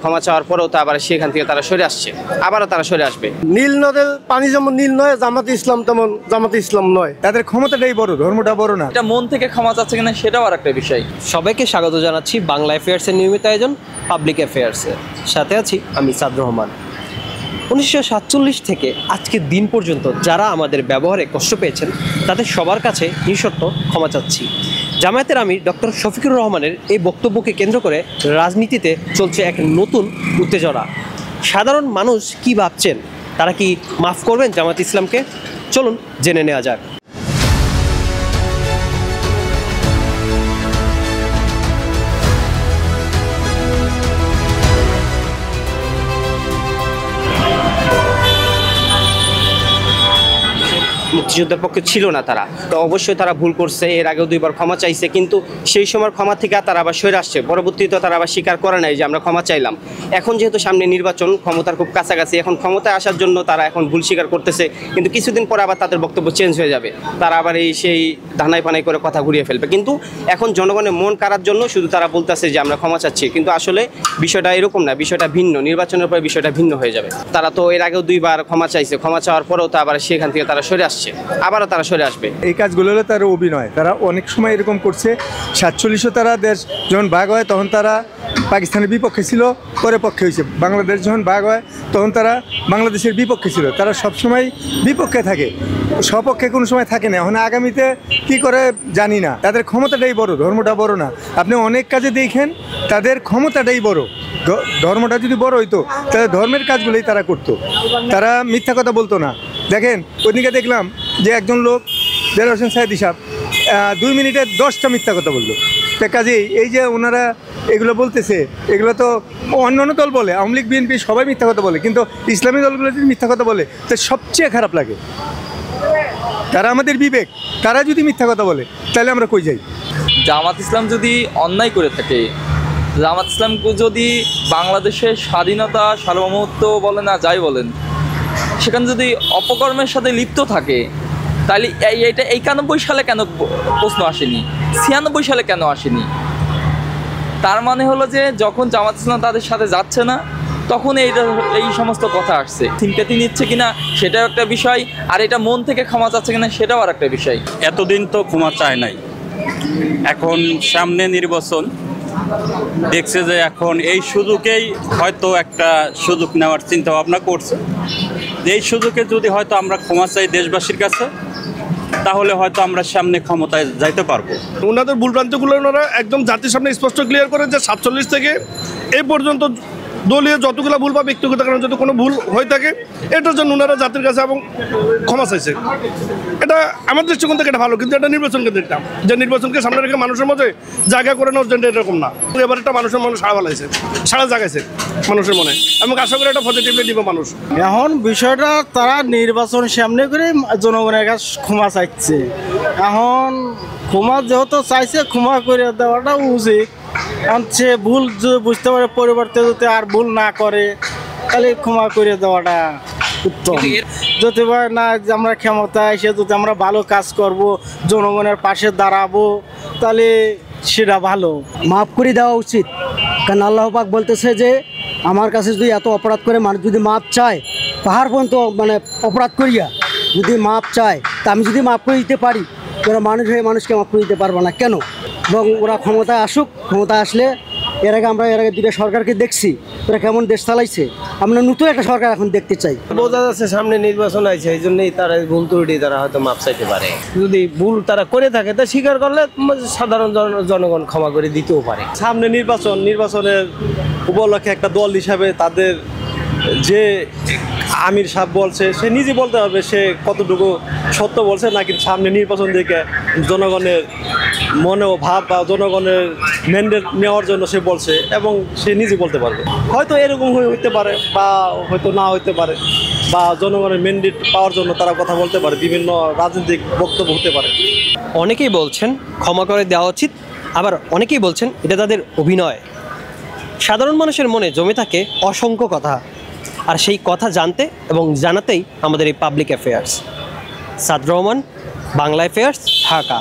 ক্ষমা চাওয়ার পরেও তো আবার সেখান থেকে তারা সরে আসছে, আবারও তারা সরে আসবে। নীল নদের পানি যেমন নীল নয়, জামাতে ইসলাম তেমন জামাতে ইসলাম নয়। তাদের ক্ষমতাটাই বড়, ধর্মটা বড় না। এটা মন থেকে ক্ষমা চাচ্ছে কিনা সেটাও আর একটা বিষয়। সবাইকে স্বাগত জানাচ্ছি বাংলা অ্যাফেয়ার্সের নিয়মিত আয়োজন পাবলিক অ্যাফেয়ার্সের সাথে আছি আমি সাদ রহমান। 1947 থেকে আজকের দিন পর্যন্ত যারা আমাদের ব্যবহারে কষ্ট পেয়েছেন তাদের সবার কাছে নিঃশর্ত ক্ষমা চাচ্ছি। জামায়াতের আমির ডক্টর শফিকুর রহমানের এই বক্তব্যকে কেন্দ্র করে রাজনীতিতে চলছে এক নতুন উত্তেজনা। সাধারণ মানুষ কি ভাবছেন, তারা কি মাফ করবেন জামায়াত ইসলামকে? চলুন জেনে নেওয়া যাক। মুক্তিযুদ্ধের পক্ষে ছিল না তারা, তো অবশ্যই তারা ভুল করছে। এর আগেও দুইবার ক্ষমা চাইছে, কিন্তু সেই সময় ক্ষমা থেকে তারা আবার সরে আসছে। পরবর্তীতে তারা আবার স্বীকার করে নাই যে আমরা ক্ষমা চাইলাম। এখন যেহেতু সামনে নির্বাচন, ক্ষমতার খুব কাছাকাছি, এখন ক্ষমতায় আসার জন্য তারা এখন ভুল স্বীকার করতেছে, কিন্তু কিছুদিন পরে আবার তাদের বক্তব্য চেঞ্জ হয়ে যাবে। তারা আবার সেই ধানাই পানাই করে কথা ঘুরিয়ে ফেলবে। কিন্তু এখন জনগণের মন কাড়ার জন্য শুধু তারা বলতেছে যে আমরা ক্ষমা চাচ্ছি, কিন্তু আসলে বিষয়টা এরকম না, বিষয়টা ভিন্ন। নির্বাচনের পরে বিষয়টা ভিন্ন হয়ে যাবে। তারা তো এর আগেও দুইবার ক্ষমা চাইছে, ক্ষমা চাওয়ার পরেও তো আবার সেখান থেকে তারা সরে আসছে, আবারও তারা সরে আসবে। এই কাজগুলো হলো তার অভিনয়। তারা অনেক সময় এরকম করছে। 47-ও তারা দেশ যখন ভাগ হয় তখন তারা পাকিস্তানের বিপক্ষে ছিল, পরে পক্ষে হয়েছে। বাংলাদেশ যখন ভাগ হয় তখন তারা বাংলাদেশের বিপক্ষে ছিল। তারা সবসময় বিপক্ষে থাকে, সপক্ষে কোনো সময় থাকে না। এখন আগামীতে কি করে জানি না। তাদের ক্ষমতাটাই বড়, ধর্মটা বড় না। আপনি অনেক কাজে দেখেন তাদের ক্ষমতাটাই বড়। ধর্মটা যদি বড় হইতো তাহলে ধর্মের কাজগুলোই তারা করতো, তারা মিথ্যা কথা বলতো না। দেখেন ওইদিকে দেখলাম যে একজন লোক দেলোয়ার হোসেন সাঈদী সাহেব 2 মিনিটে 10টা মিথ্যা কথা বললো। তা কাজেই এই যে ওনারা এগুলো বলতেছে, এগুলো তো অন্যান্য দল বলে, আওয়ামী লীগ বিএনপি সবাই মিথ্যা কথা বলে, কিন্তু ইসলামী দলগুলো যদি মিথ্যা কথা বলে তো সবচেয়ে খারাপ লাগে। তারা আমাদের বিবেক, তারা যদি মিথ্যা কথা বলে তাহলে আমরা কই যাই? জামাত ইসলাম যদি অন্যায় করে থাকে, জামাত ইসলামকে যদি বাংলাদেশের স্বাধীনতা সার্বভৌমত্ব বলেন আর যাই বলেন, সেখানে যদি অপকর্মের সাথে লিপ্ত থাকে, তাহলে এইটা 91 সালে কেন প্রশ্ন আসেনি, 96 সালে কেন আসেনি? তার মানে হলো যে যখন জামাত ইসলাম তাদের সাথে যাচ্ছে না তখন এই সমস্ত কথা আসছে। সিম্প্যাথি নিচ্ছে কিনা সেটাও একটা বিষয়, আর এটা মন থেকে ক্ষমা চাচ্ছে কিনা সেটাও আর একটা বিষয়। এতদিন তো ক্ষমা চায় নাই, এখন সামনে নির্বাচন দেখছে যে এখন এই সুযোগেই হয়তো একটা সুযোগ নেওয়ার চিন্তা ভাবনা করছে। এই সুযোগে যদি হয়তো আমরা ক্ষমা চাই দেশবাসীর কাছে, তাহলে হয়তো আমরা সামনে ক্ষমতায় যাইতে পারবো। ওনাদের ভুলভ্রান্তিগুলো ওনারা একদম জাতির সামনে স্পষ্ট ক্লিয়ার করে যে 47 থেকে এই পর্যন্ত দলীয় যতগুলো ভুল বা ব্যক্তিগত কারণে যদি কোনো ভুল হয়ে থাকে এটার জন্য ওনারা জাতির কাছে এবং ক্ষমা চাইছে। এটা আমার দৃষ্টিকোণ থেকে এটা ভালো, কিন্তু এটা নির্বাচনকে দেখতাম যে নির্বাচনকে সামনে রেখে মানুষের মধ্যে জায়গা করে নেওয়ার জন্য এরকম না। এবার একটা মানুষের মনে সাড়া ফেলাইছে, সাড়া জাগাইছে মানুষের মনে, এবং আশা করি এটা পজিটিভলি নিবে মানুষ। এখন বিষয়টা তারা নির্বাচন সামনে করে জনগণের কাছে ক্ষমা চাইছে। এখন ক্ষমা যেহেতু চাইছে, ক্ষমা করে দেওয়াটা উচিত। সে ভুল যদি বুঝতে পারে, পরিবর্তে যদি আর ভুল না করে তাহলে ক্ষমা করে দেওয়াটা উত্তম। যদি না আমরা ক্ষমতায় এসে যদি আমরা ভালো কাজ করব, জনগণের পাশে দাঁড়াবো, তাহলে সেটা ভালো। মাফ করে দেওয়া উচিত, কারণ আল্লাহ পাক বলতেছে যে আমার কাছে যদি এত অপরাধ করে মানুষ যদি মাপ চায়, পাহাড় পর্যন্ত মানে অপরাধ করিয়া যদি মাপ চায়, তা আমি যদি মাফ করে দিতে পারি, ওরা মানুষ হয়ে মানুষকে মাফ করে দিতে পারবো না কেন? এবং ওরা ক্ষমতায় আসুক, ক্ষমতায় আসলে এর আগে দুটো সরকারকে দেখছি ওরা কেমন দেশ চালাইছে। আমরা নতুন একটা সরকার এখন দেখতে চাই। বোঝা যাচ্ছে সামনে নির্বাচন আছে, এই জন্যই তারা ভুল ত্রুটি তারা হয়তো মাপ চাইতে পারে। যদি ভুল তারা করে থাকে তা স্বীকার করলে সাধারণ জনগণ ক্ষমা করে দিতেও পারে। সামনে নির্বাচনের উপলক্ষে একটা দল হিসাবে তাদের যে আমির সাহেব বলছে সে নিজে বলতে হবে সে কতটুকু সত্য বলছে, নাকি সামনে নির্বাচন থেকে জনগণের মনে ও ভাব বা জনগণের ম্যান্ডেট নেওয়ার জন্য সে বলছে, এবং সে নিজে বলতে পারবে। হয়তো এরকম হইতে পারে বা হয়তো না হইতে পারে, বা জনগণের ম্যান্ডেট পাওয়ার জন্য তারা কথা বলতে পারে, বিভিন্ন রাজনৈতিক বক্তব্য হতে পারে। অনেকেই বলছেন ক্ষমা করে দেওয়া উচিত, আবার অনেকেই বলছেন এটা তাদের অভিনয়। সাধারণ মানুষের মনে জমে থাকে অসংখ্য কথা, আর সেই কথা জানতে এবং জানাতেই আমাদের এই পাবলিক অ্যাফেয়ার্স। সাদ রহমান, বাংলা অ্যাফেয়ার্স, ঢাকা।